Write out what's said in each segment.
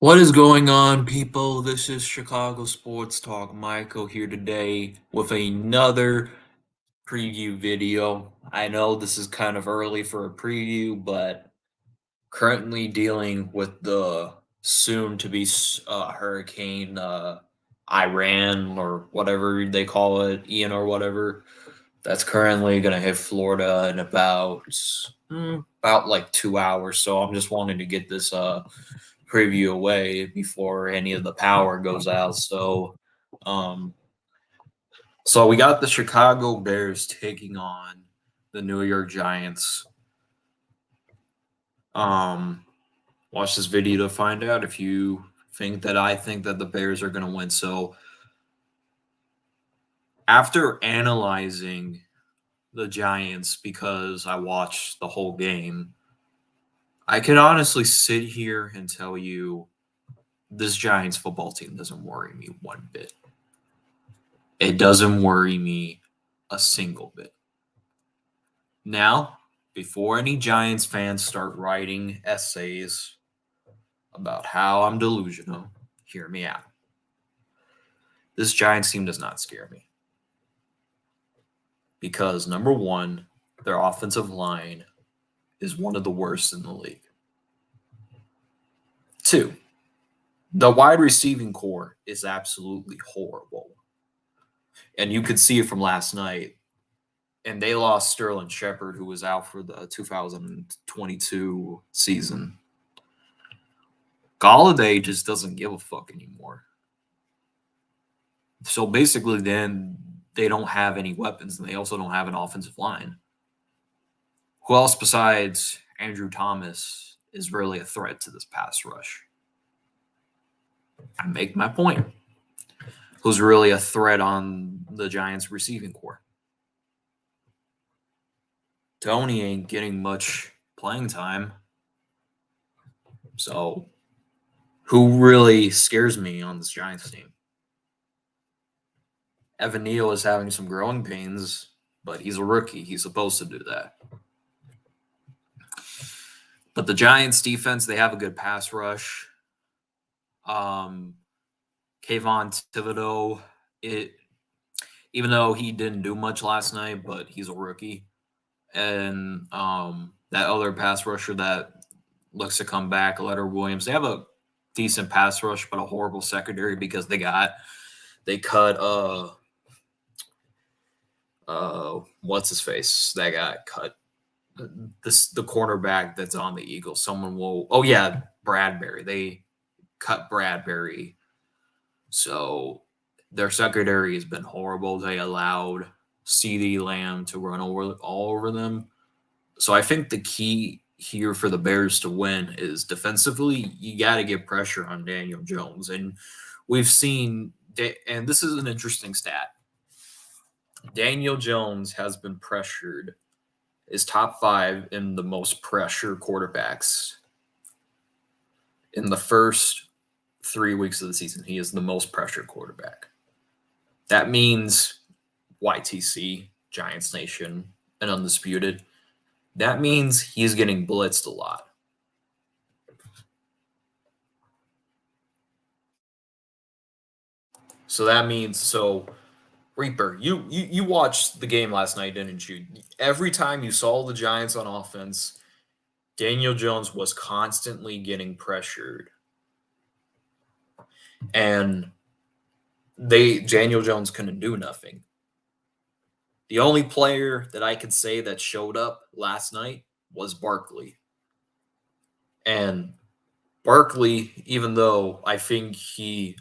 What is going on, people? This is Chicago Sports Talk. Michael here today with another preview video. I know this is kind of early for a preview, but currently dealing with the soon to be hurricane Iran or whatever they call it, Ian or whatever. That's currently going to hit Florida in about like 2 hours. So I'm just wanting to get this preview away before any of the power goes out. Um, so we got the Chicago Bears taking on the New York Giants. Um, watch this video to find out if you think that I think that the Bears are going to win. So after analyzing the Giants, because I watched the whole game, I can honestly sit here and tell you this Giants football team doesn't worry me one bit. It doesn't worry me a single bit. Now, before any Giants fans start writing essays about how I'm delusional, hear me out. This Giants team does not scare me. Because, number one, their offensive line is one of the worst in the league. Two, the wide receiving core is absolutely horrible. And you could see it from last night. And they lost Sterling Shepard, who was out for the 2022 season. Galladay just doesn't give a fuck anymore. So basically, then they don't have any weapons, and they also don't have an offensive line. Who else besides Andrew Thomas is really a threat to this pass rush? I make my point. Who's really a threat on the Giants' receiving core? Tony ain't getting much playing time. So, who really scares me on this Giants team? Evan Neal is having some growing pains, but he's a rookie. He's supposed to do that. But the Giants defense, they have a good pass rush. Kayvon Thibodeau, even though he didn't do much last night, but he's a rookie. And that other pass rusher that looks to come back, Leonard Williams, they have a decent pass rush, but a horrible secondary because they cut what's his face? That got cut. The cornerback that's on the Eagles. Bradbury. They cut Bradbury. So their secondary has been horrible. They allowed CeeDee Lamb to run all over them. So I think the key here for the Bears to win is defensively, you got to get pressure on Daniel Jones. And we've seen, and this is an interesting stat. Daniel Jones has been pressured, is top 5 in the most pressure quarterbacks. In the first 3 weeks of the season, he is the most pressured quarterback. That means YTC, Giants Nation, and Undisputed. That means he's getting blitzed a lot. So that means, Reaper, you watched the game last night, didn't you? Every time you saw the Giants on offense, Daniel Jones was constantly getting pressured. And Daniel Jones couldn't do nothing. The only player that I could say that showed up last night was Barkley. And Barkley, even though I think he's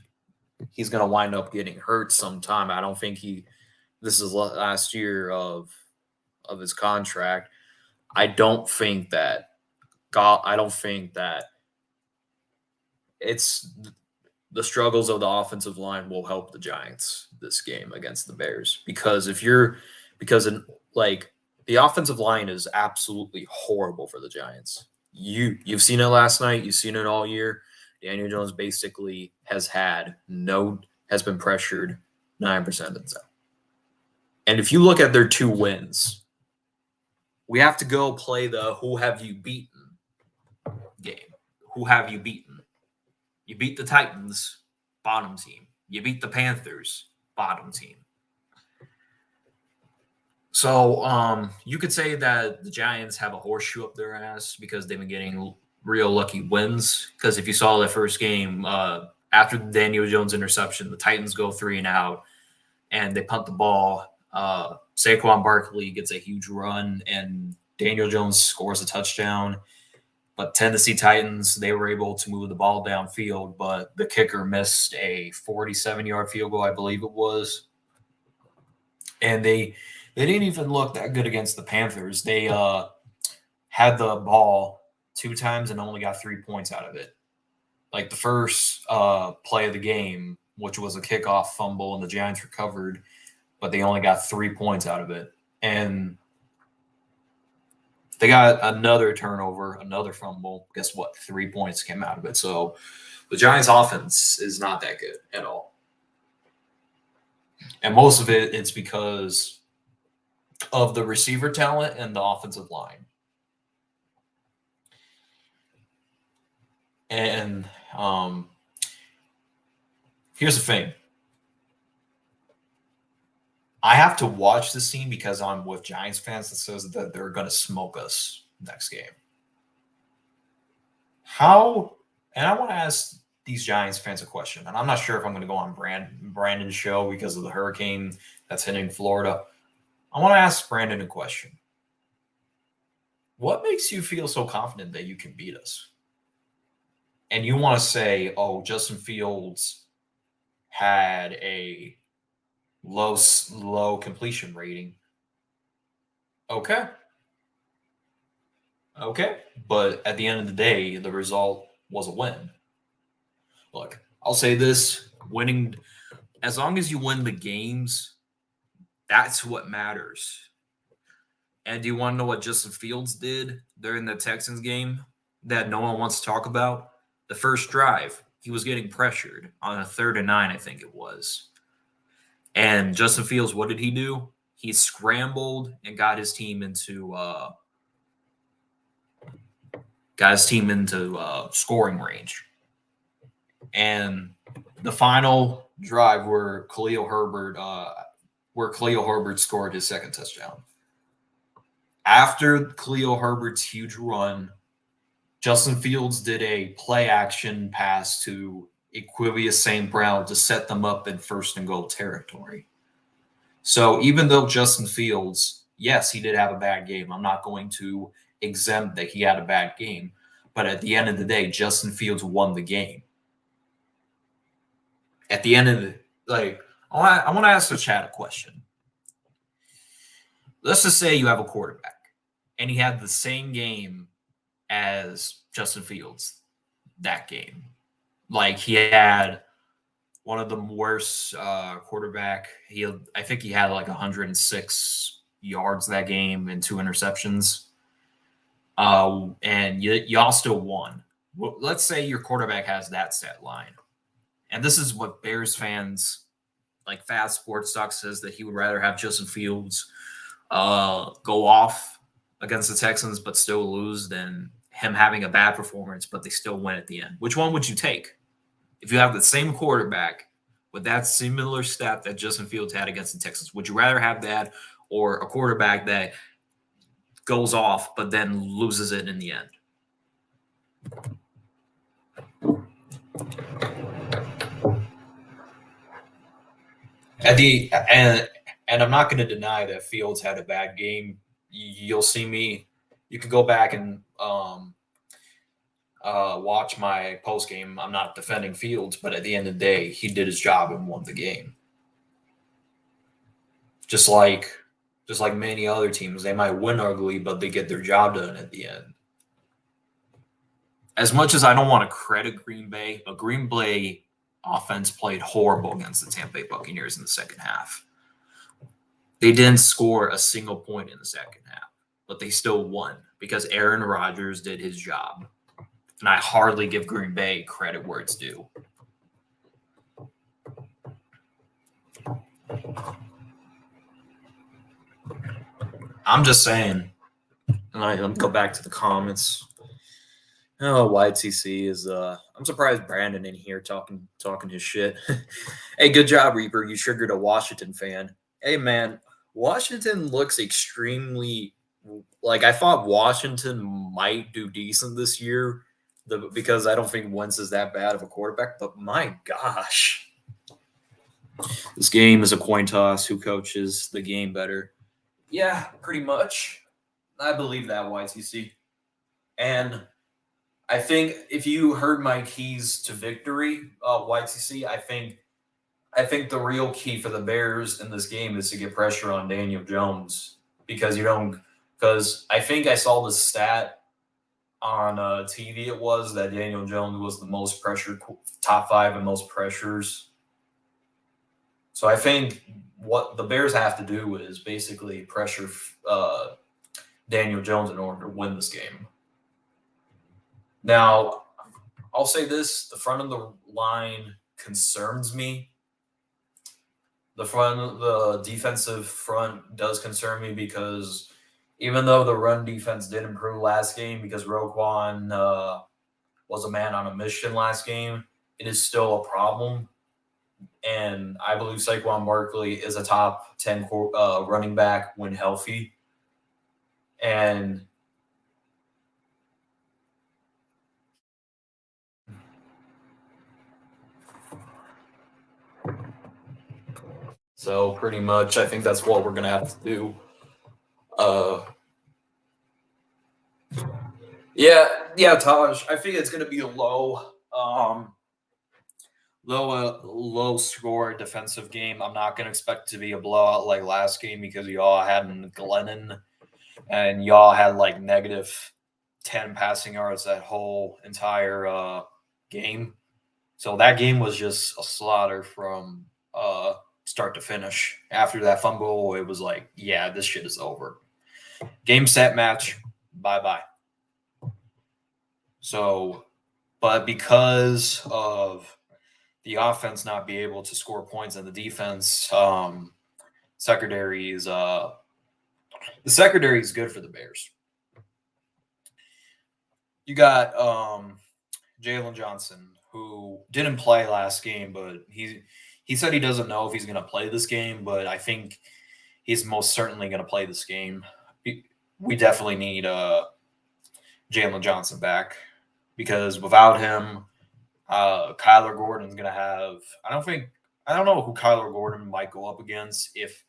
going to wind up getting hurt sometime, I don't think this is last year of his contract. I don't think that it's the struggles of the offensive line will help the Giants this game against the Bears because the offensive line is absolutely horrible for the Giants. You've seen it last night, you've seen it all year. Daniel Jones basically has been pressured 9% of the time. And if you look at their 2 wins, we have to go play the who have you beaten game. Who have you beaten? You beat the Titans, bottom team. You beat the Panthers, bottom team. So you could say that the Giants have a horseshoe up their ass because they've been getting real lucky wins. Because if you saw the first game, after the Daniel Jones interception, the Titans go 3-and-out, and they punt the ball. Saquon Barkley gets a huge run, and Daniel Jones scores a touchdown. But Tennessee Titans, they were able to move the ball downfield, but the kicker missed a 47-yard field goal, I believe it was. And they didn't even look that good against the Panthers. They had the ball 2 times and only got 3 points out of it. Like the first play of the game, which was a kickoff fumble, and the Giants recovered, but they only got 3 points out of it. And they got another turnover, another fumble. Guess what? 3 points came out of it. So the Giants' offense is not that good at all. And most of it's because of the receiver talent and the offensive line. And here's the thing. I have to watch this team because I'm with Giants fans that says that they're going to smoke us next game. How? And I want to ask these Giants fans a question, and I'm not sure if I'm going to go on Brandon's show because of the hurricane that's hitting Florida. I want to ask Brandon a question. What makes you feel so confident that you can beat us? And you want to say, oh, Justin Fields had a low completion rating. Okay. But at the end of the day, the result was a win. Look, I'll say this, winning, as long as you win the games, that's what matters. And do you want to know what Justin Fields did during the Texans game that no one wants to talk about? The first drive, he was getting pressured on a 3rd and 9, I think it was. And Justin Fields, what did he do? He scrambled and got his team into scoring range. And the final drive where Khalil Herbert scored his second touchdown. After Khalil Herbert's huge run, Justin Fields did a play-action pass to Equivia St. Brown to set them up in 1st and goal territory. So even though Justin Fields, yes, he did have a bad game. I'm not going to exempt that he had a bad game. But at the end of the day, Justin Fields won the game. At the end of the I want to ask the chat a question. Let's just say you have a quarterback, and he had the same game as Justin Fields that game. Like he had one of the worst quarterback. I think he had like 106 yards that game and 2 interceptions. And y'all still won. Well, let's say your quarterback has that stat line. And this is what Bears fans, like Fast Sports Talk, says that he would rather have Justin Fields go off against the Texans but still lose than him having a bad performance but they still win at the end. Which one would you take? If you have the same quarterback with that similar stat that Justin Fields had against the Texans, would you rather have that or a quarterback that goes off but then loses it in the end? And I'm not going to deny that Fields had a bad game. You'll see me. You can go back and watch my post game. I'm not defending Fields, but at the end of the day, he did his job and won the game. Just like many other teams, they might win ugly, but they get their job done at the end. As much as I don't want to credit Green Bay, but Green Bay offense played horrible against the Tampa Bay Buccaneers in the second half. They didn't score a single point in the second half, but they still won because Aaron Rodgers did his job. And I hardly give Green Bay credit where it's due. I'm just saying. Let me go back to the comments. Oh, YTC is I'm surprised Brandon in here talking his shit. Hey, good job, Reaper. You triggered a Washington fan. Hey man, Washington looks extremely like I thought Washington might do decent this year. Because I don't think Wentz is that bad of a quarterback, but my gosh. This game is a coin toss. Who coaches the game better? Yeah, pretty much. I believe that, YTC. And I think if you heard my keys to victory, YTC, I think the real key for the Bears in this game is to get pressure on Daniel Jones because you don't because I think I saw the stat on TV. It was that Daniel Jones was the most pressured, top 5 in most pressures. So I think what the Bears have to do is basically pressure Daniel Jones in order to win this game. Now, I'll say this: the front of the line concerns me. The defensive front does concern me because even though the run defense did improve last game because Roquan was a man on a mission last game, it is still a problem. And I believe Saquon Barkley is a top 10 running back when healthy. And so pretty much I think that's what we're going to have to do. Yeah, Taj. I think it's going to be a low score defensive game. I'm not going to expect it to be a blowout like last game because y'all had Glennon and y'all had like negative 10 passing yards that whole entire game. So that game was just a slaughter from start to finish. After that fumble, it was like, yeah, this shit is over. Game, set, match, bye-bye. So, but because of the offense not be able to score points and the defense, secondary is the secondary is good for the Bears. You got Jalen Johnson, who didn't play last game, but he said he doesn't know if he's going to play this game, but I think he's most certainly going to play this game. We definitely need Jalen Johnson back because without him, Kyler Gordon's going to have. I don't know who Kyler Gordon might go up against if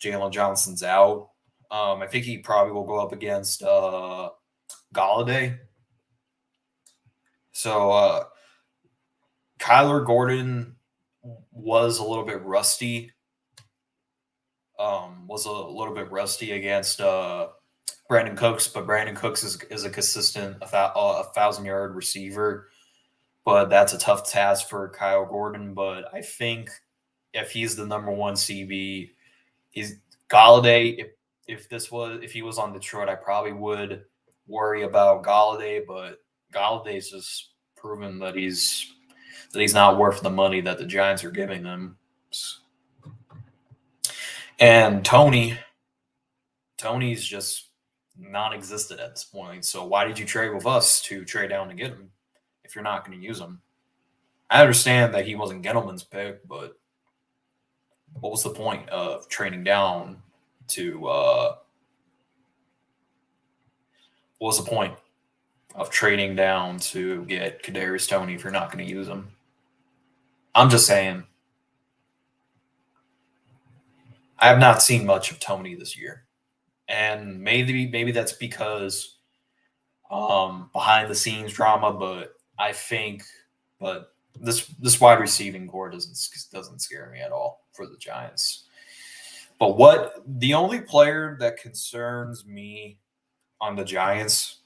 Jalen Johnson's out. I think he probably will go up against Galladay. So Kyler Gordon was a little bit rusty. Against Brandon Cooks, but Brandon Cooks is a consistent 1,000-yard receiver. But that's a tough task for Kyle Gordon. But I think if he's the number 1 CB, he's Galladay. If he was on Detroit, I probably would worry about Galladay. But Galladay's just proven that he's not worth the money that the Giants are giving him. And Tony's just non-existent at this point. So why did you trade with us to trade down to get him if you're not going to use him? I understand that he wasn't Gettleman's pick, but what was the point of trading down to what was the point of trading down to get Kadarius Toney if you're not going to use him? I'm just saying. I have not seen much of Toney this year. And maybe that's because behind the scenes drama, but this wide receiving core doesn't scare me at all for the Giants. But the only player that concerns me on the Giants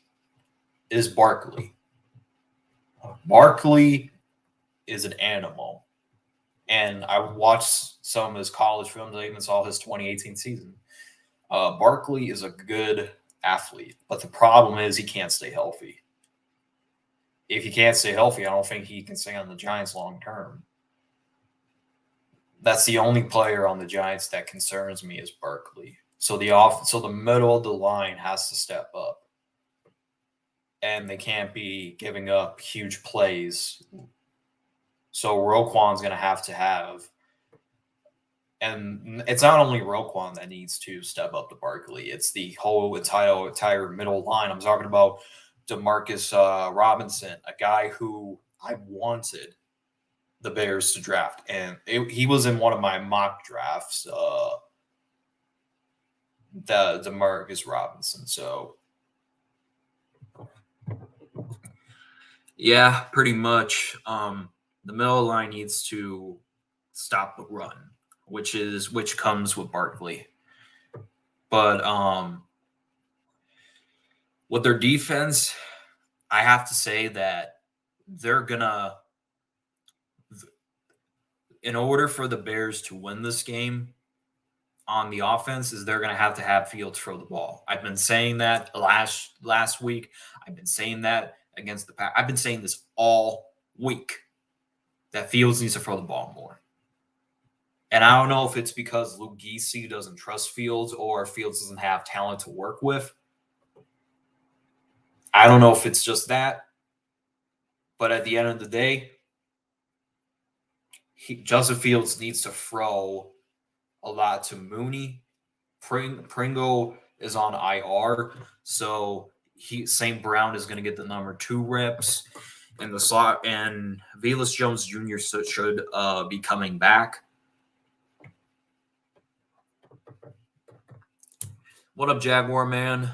is Barkley. Barkley is an animal. And I watched some of his college films. I even saw his 2018 season. Barkley is a good athlete, but the problem is he can't stay healthy. If he can't stay healthy, I don't think he can stay on the Giants long term. That's the only player on the Giants that concerns me is Barkley. So the middle of the line has to step up. and they can't be giving up huge plays. So Roquan's going to have, and it's not only Roquan that needs to step up to Barkley. It's the whole entire middle line. I'm talking about Demarcus Robinson, a guy who I wanted the Bears to draft, and he was in one of my mock drafts. The Demarcus Robinson. So yeah, pretty much. The middle line needs to stop the run, which comes with Barkley. But with their defense, I have to say that they're gonna, in order for the Bears to win this game on the offense, is they're gonna have to have Fields throw the ball. I've been saying that last week. I've been saying that against the Pack. I've been saying this all week that Fields needs to throw the ball more. And I don't know if it's because Luke Gesicki doesn't trust Fields or Fields doesn't have talent to work with. I don't know if it's just that. But at the end of the day, Justin Fields needs to throw a lot to Mooney. Pringle is on IR, so St. Brown is going to get the number 2 reps in the slot, and Velus Jones Jr. should be coming back. What up, Jaguar man?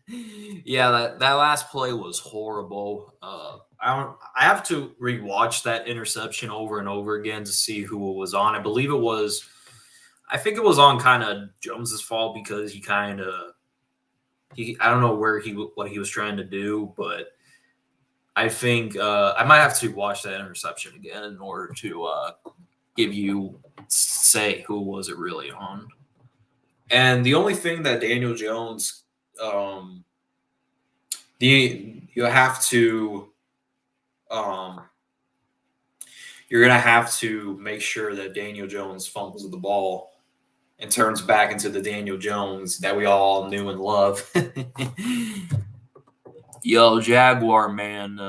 Yeah, that last play was horrible. I have to rewatch that interception over and over again to see who it was on. I think it was on kind of Jones's fault because I don't know what he was trying to do, but I think I might have to watch that interception again in order to say who was it really on. And the only thing that Daniel Jones, you're gonna have to make sure that Daniel Jones fumbles the ball and turns back into the Daniel Jones that we all knew and love. Yo, Jaguar man,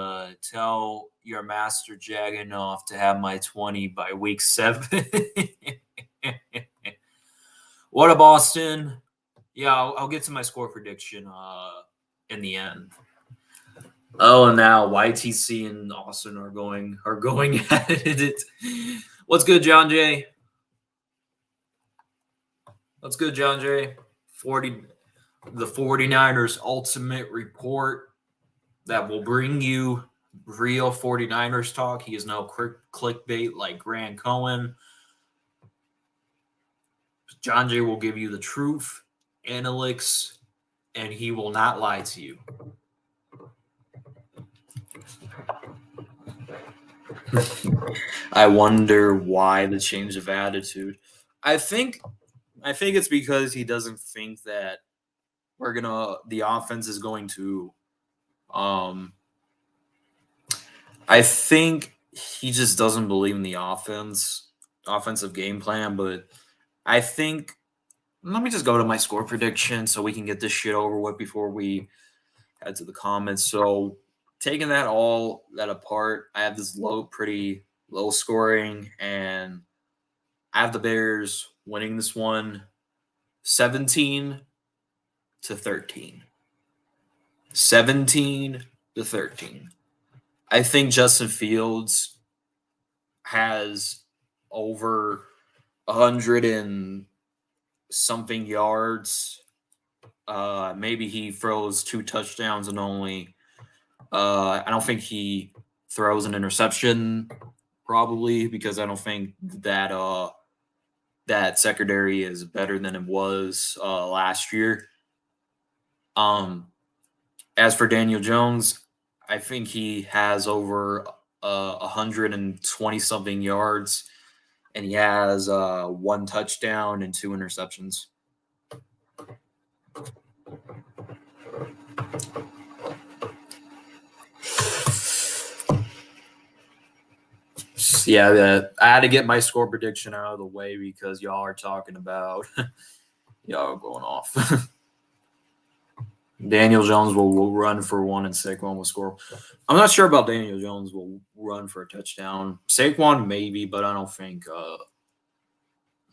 tell your master Jagganoff to have my 20 by week 7. What up, Austin? Yeah, I'll get to my score prediction in the end. Oh, and now YTC and Austin are going at it. What's good, John Jay? What's good, John Jay? The 49ers Ultimate Report that will bring you real 49ers talk. He is no clickbait like Grant Cohen. John Jay will give you the truth, analytics, and he will not lie to you. I wonder why the change of attitude. I think it's because he doesn't think that the offense is going to I think he just doesn't believe in the offensive game plan, but I think let me just go to my score prediction so we can get this shit over with before we head to the comments. So taking that apart, I have this pretty low scoring, and I have the Bears winning this one 17-13. 17-13. I think Justin Fields has over 100 and something yards. Maybe he throws 2 touchdowns and only. I don't think he throws an interception, probably because I don't think that that secondary is better than it was last year. As for Daniel Jones, I think he has over 120 something yards, and he has 1 touchdown and 2 interceptions. Yeah, I had to get my score prediction out of the way because y'all are talking about y'all are going off. Daniel Jones will run for one and Saquon will score. I'm not sure about Daniel Jones will run for a touchdown. Saquon maybe, but I don't think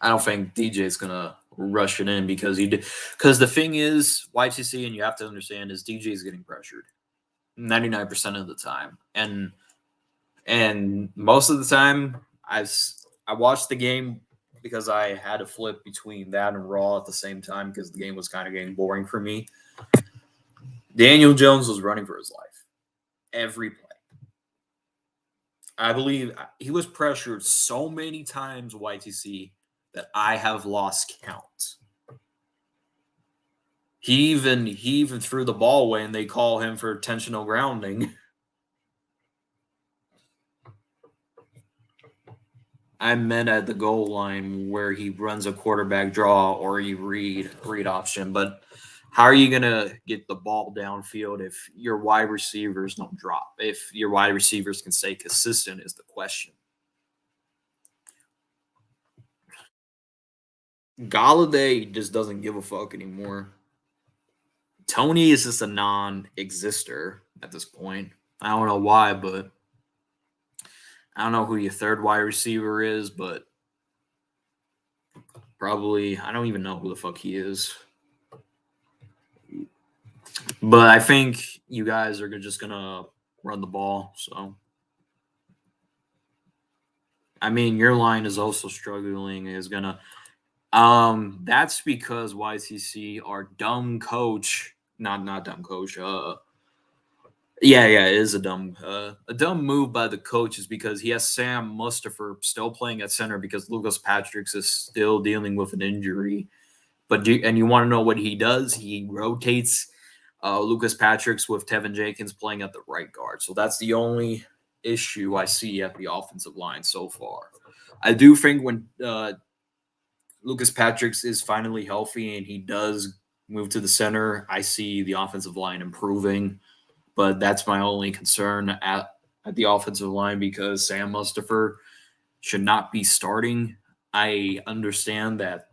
DJ's gonna rush it in because he did. Because the thing is, YTC, and you have to understand, is DJ's getting pressured 99% of the time, and most of the time, I watched the game because I had to flip between that and Raw at the same time because the game was kind of getting boring for me. Daniel Jones was running for his life every play. I believe he was pressured so many times, YTC, that I have lost count. He even threw the ball away, and they call him for intentional grounding. I meant at the goal line where he runs a quarterback draw or he read option. But how are you gonna get the ball downfield if your wide receivers don't drop? If your wide receivers can stay consistent is the question. Galladay just doesn't give a fuck anymore. Tony is just a non-exister at this point. I don't know why, but I don't know who your third wide receiver is, but probably I don't even know who the fuck he is. But I think you guys are just gonna run the ball. So I mean, your line is also struggling. Is gonna. That's because YCC, our dumb coach, not dumb coach. Yeah, it is a dumb move by the coach is because he has Sam Mustafa still playing at center because Lucas Patrick is still dealing with an injury. And you want to know what he does? He rotates Lucas Patrick's with Tevin Jenkins playing at the right guard. So that's the only issue I see at the offensive line so far. I do think when Lucas Patrick's is finally healthy and he does move to the center, I see the offensive line improving. But that's my only concern at the offensive line because Sam Mustafa should not be starting. I understand that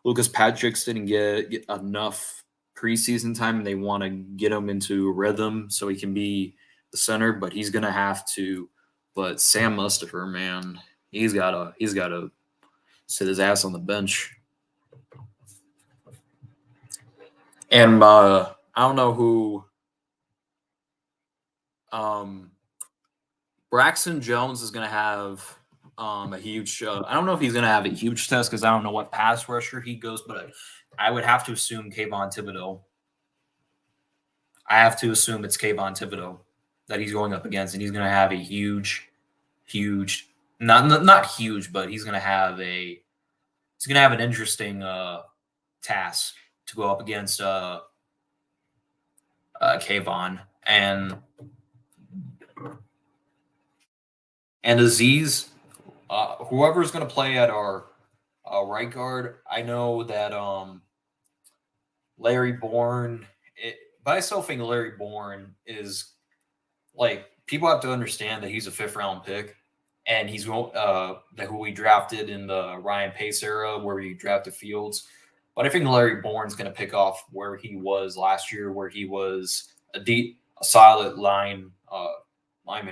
Lucas Patrick's didn't get enough preseason time and they want to get him into rhythm so he can be the center, but he's gonna have to. But Sam Mustafa, man, he's gotta sit his ass on the bench. And I don't know who Braxton Jones is going to have a huge. I don't know if he's going to have a huge test because I don't know what pass rusher he goes, but I would have to assume Kayvon Thibodeau. I have to assume it's Kayvon Thibodeau that he's going up against, and he's going to have a huge, not huge, but he's going to have an interesting task to go up against Kayvon and Aziz, whoever's going to play at our right guard, I know that Larry Bourne, but I still think Larry Bourne is like people have to understand that he's a fifth round pick, and he's who we drafted in the Ryan Pace era where we drafted Fields. But I think Larry Bourne's going to pick off where he was last year, where he was a solid lineman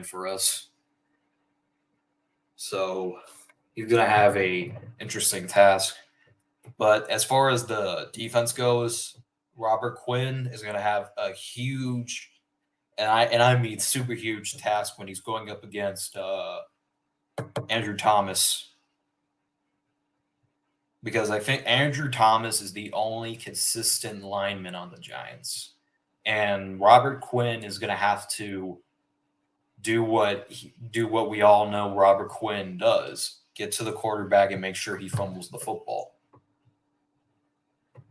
for us. So he's going to have a interesting task. But as far as the defense goes, Robert Quinn is going to have a huge, and I mean super huge task when he's going up against Andrew Thomas, because I think Andrew Thomas is the only consistent lineman on the Giants, and Robert Quinn is going to have to do what we all know Robert Quinn does: get to the quarterback and make sure he fumbles the football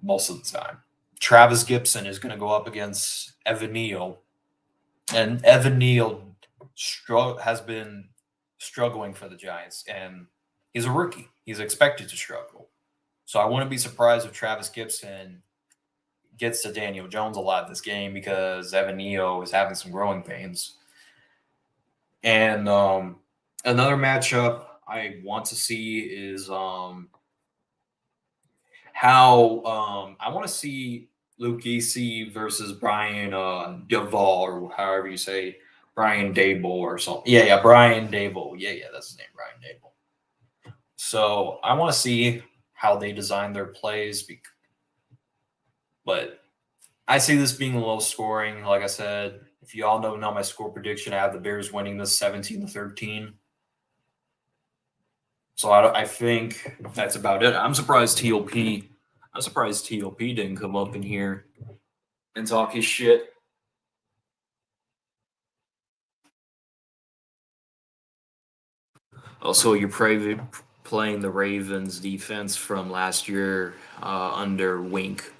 most of the time. Travis Gibson is going to go up against Evan Neal, and Evan Neal has been struggling for the Giants, and he's a rookie. He's expected to struggle. So I wouldn't be surprised if Travis Gibson gets to Daniel Jones a lot this game because Evan Neal is having some growing pains. And another matchup I want to see is how I want to see Luke Easy versus Brian Duvall, or however you say Brian Dable or something. Yeah, Brian Dable. Yeah, that's his name, Brian Dable. So I want to see how they design their plays, but I see this being low scoring. Like I said, if you all know my score prediction, I have the Bears winning this 17-13. So I think that's about it. I'm surprised TOP. I'm surprised TOP didn't come up in here and talk his shit. Also, you're playing the Ravens defense from last year under Wink.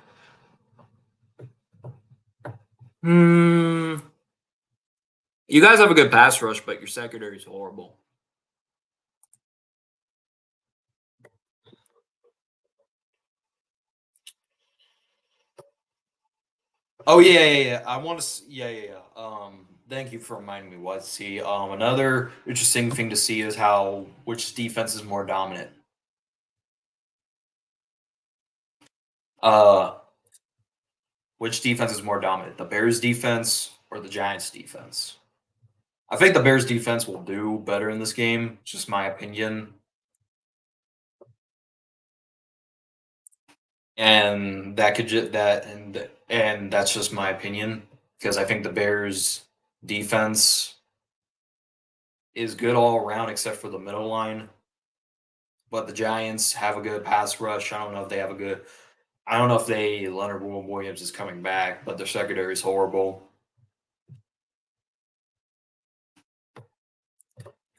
You guys have a good pass rush, but your secondary is horrible. Oh yeah. I want to. Yeah. Thank you for reminding me what to see. Another interesting thing to see is which defense is more dominant. Uh, which defense is more dominant, the Bears defense or the Giants defense? I think the Bears defense will do better in this game. It's just my opinion, and that could just that and that's just my opinion because I think the Bears defense is good all around except for the middle line. But the Giants have a good pass rush. I don't know if they have a good. I don't know if Leonard Williams is coming back, but their secondary is horrible.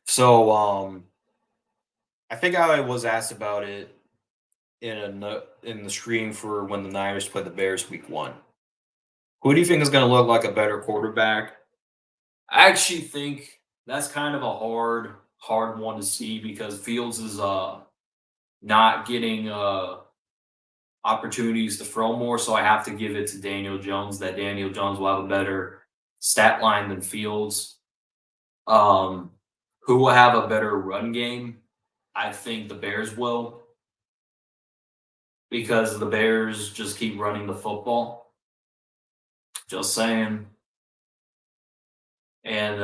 So I think I was asked about it in the stream for when the Niners play the Bears week 1. Who do you think is going to look like a better quarterback? I actually think that's kind of a hard one to see because Fields is not getting opportunities to throw more, so I have to give it to Daniel Jones. That Daniel Jones will have a better stat line than Fields. Who will have a better run game? I think the Bears will, because the Bears just keep running the football. Just saying. And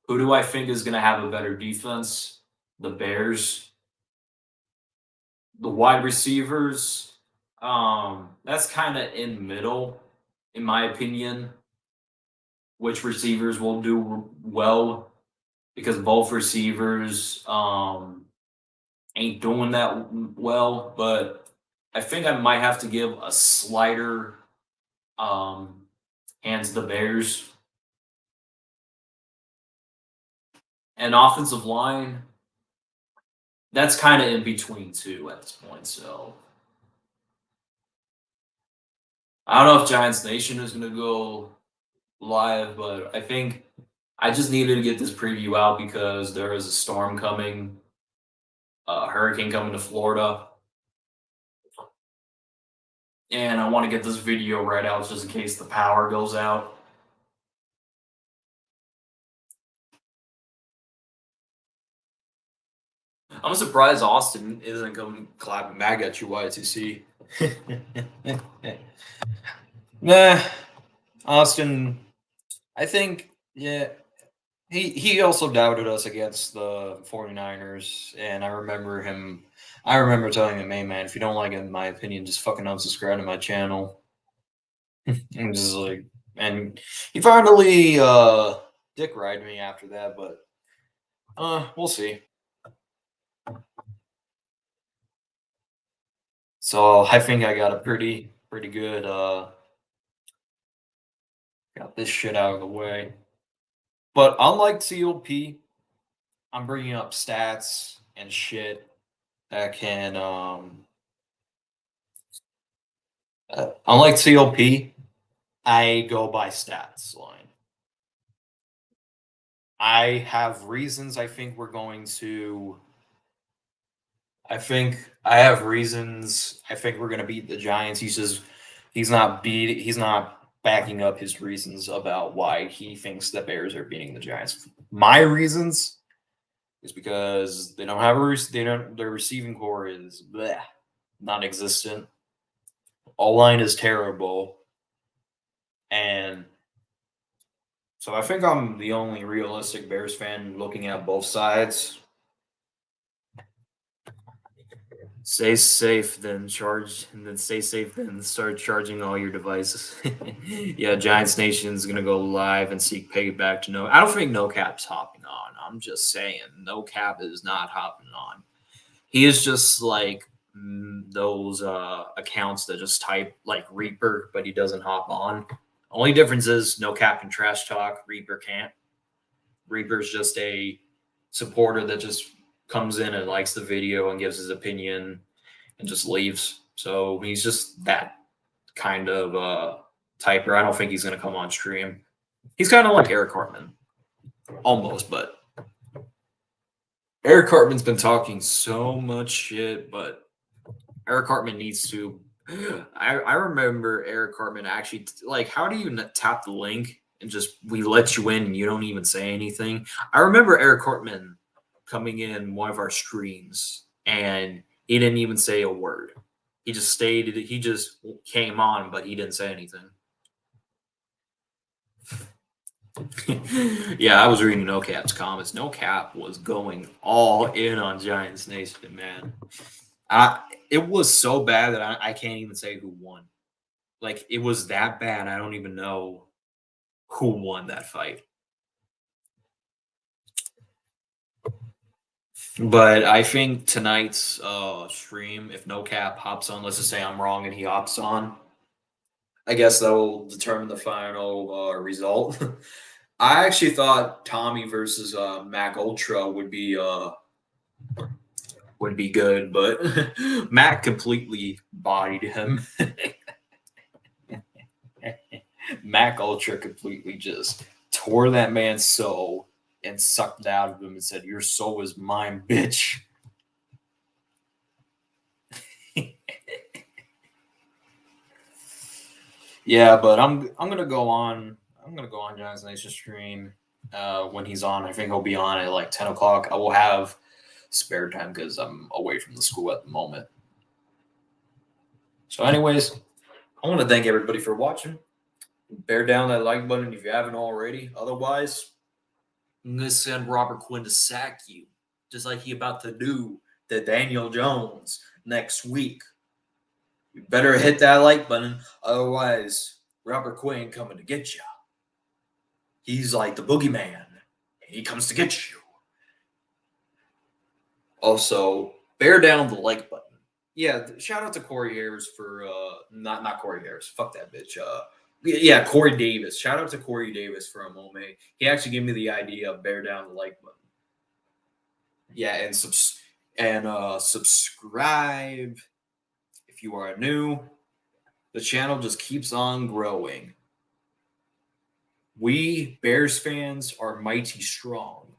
who do I think is going to have a better defense? The Bears. The wide receivers, that's kind of in middle, in my opinion. Which receivers will do well because both receivers ain't doing that well. But I think I might have to give a slighter hand to the Bears. And offensive line, that's kind of in between too at this point. So I don't know if Giants Nation is going to go live, but I think I just needed to get this preview out because there is a storm coming, a hurricane coming to Florida. And I want to get this video right out just in case the power goes out. I'm surprised Austin isn't coming clapping back at you, YTC. Nah, Austin, I think, yeah, he also doubted us against the 49ers, and I remember telling him, hey man, if you don't like it, in my opinion, just fucking unsubscribe to my channel. And just like, and he finally dick ride me after that, but we'll see. So I think I got a pretty good got this shit out of the way. But unlike COP, I'm bringing up stats and shit that can unlike COP, I go by stats line. I have reasons I think we're going to I think I have reasons I think we're going to beat the Giants. He says he's not backing up his reasons about why he thinks the Bears are beating the Giants. My reasons is because they don't have their receiving core is non-existent. All line is terrible. And so I think I'm the only realistic Bears fan looking at both sides. Stay safe, then charge, and then stay safe, then start charging all your devices. Yeah, Giants Nation is gonna go live and seek payback to no. I don't think No Cap's hopping on. I'm just saying, No Cap is not hopping on. He is just like those accounts that just type like Reaper, but he doesn't hop on. Only difference is No Cap can trash talk. Reaper can't. Reaper's just a supporter that just comes in and likes the video and gives his opinion and just leaves. So he's just that kind of typer. I don't think he's going to come on stream. He's kind of like Eric Hartman, almost, but Eric Hartman's been talking so much shit, but Eric Hartman needs to. I remember Eric Hartman actually like, how do you tap the link and just we let you in and you don't even say anything? I remember Eric Hartman coming in one of our streams and he didn't even say a word. He just stayed. He just came on, but he didn't say anything. Yeah, I was reading No Cap's comments. No Cap was going all in on Giants Nation, man. It was so bad that I can't even say who won. Like, it was that bad. I don't even know who won that fight. But I think tonight's stream, if No Cap hops on, let's just say I'm wrong and he hops on, I guess that will determine the final result. I actually thought Tommy versus Mac Ultra would be good, but Mac completely bodied him. Mac Ultra completely just tore that man's soul and sucked it out of him and said, "Your soul is mine, bitch." Yeah, but I'm gonna go on. I'm gonna go on Giants Nation stream when he's on. I think he'll be on at like 10 o'clock. I will have spare time because I'm away from the school at the moment. So, anyways, I want to thank everybody for watching. Bear down that like button if you haven't already. Otherwise, I'm gonna send Robert Quinn to sack you, just like he about to do to Daniel Jones next week. You better hit that like button, otherwise, Robert Quinn coming to get you. He's like the boogeyman. He comes to get you. Also, bear down the like button. Yeah, shout out to Corey Harris for not Corey Harris. Fuck that bitch. Yeah, Corey Davis. Shout out to Corey Davis for a moment. He actually gave me the idea of bear down the like button. Yeah, and subscribe if you are new. The channel just keeps on growing. We Bears fans are mighty strong.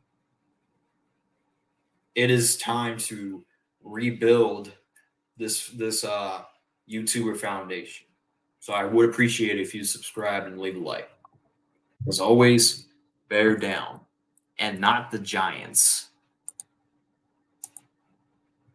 It is time to rebuild this YouTuber foundation. So I would appreciate it if you subscribe and leave a like. As always, bear down, and not the Giants.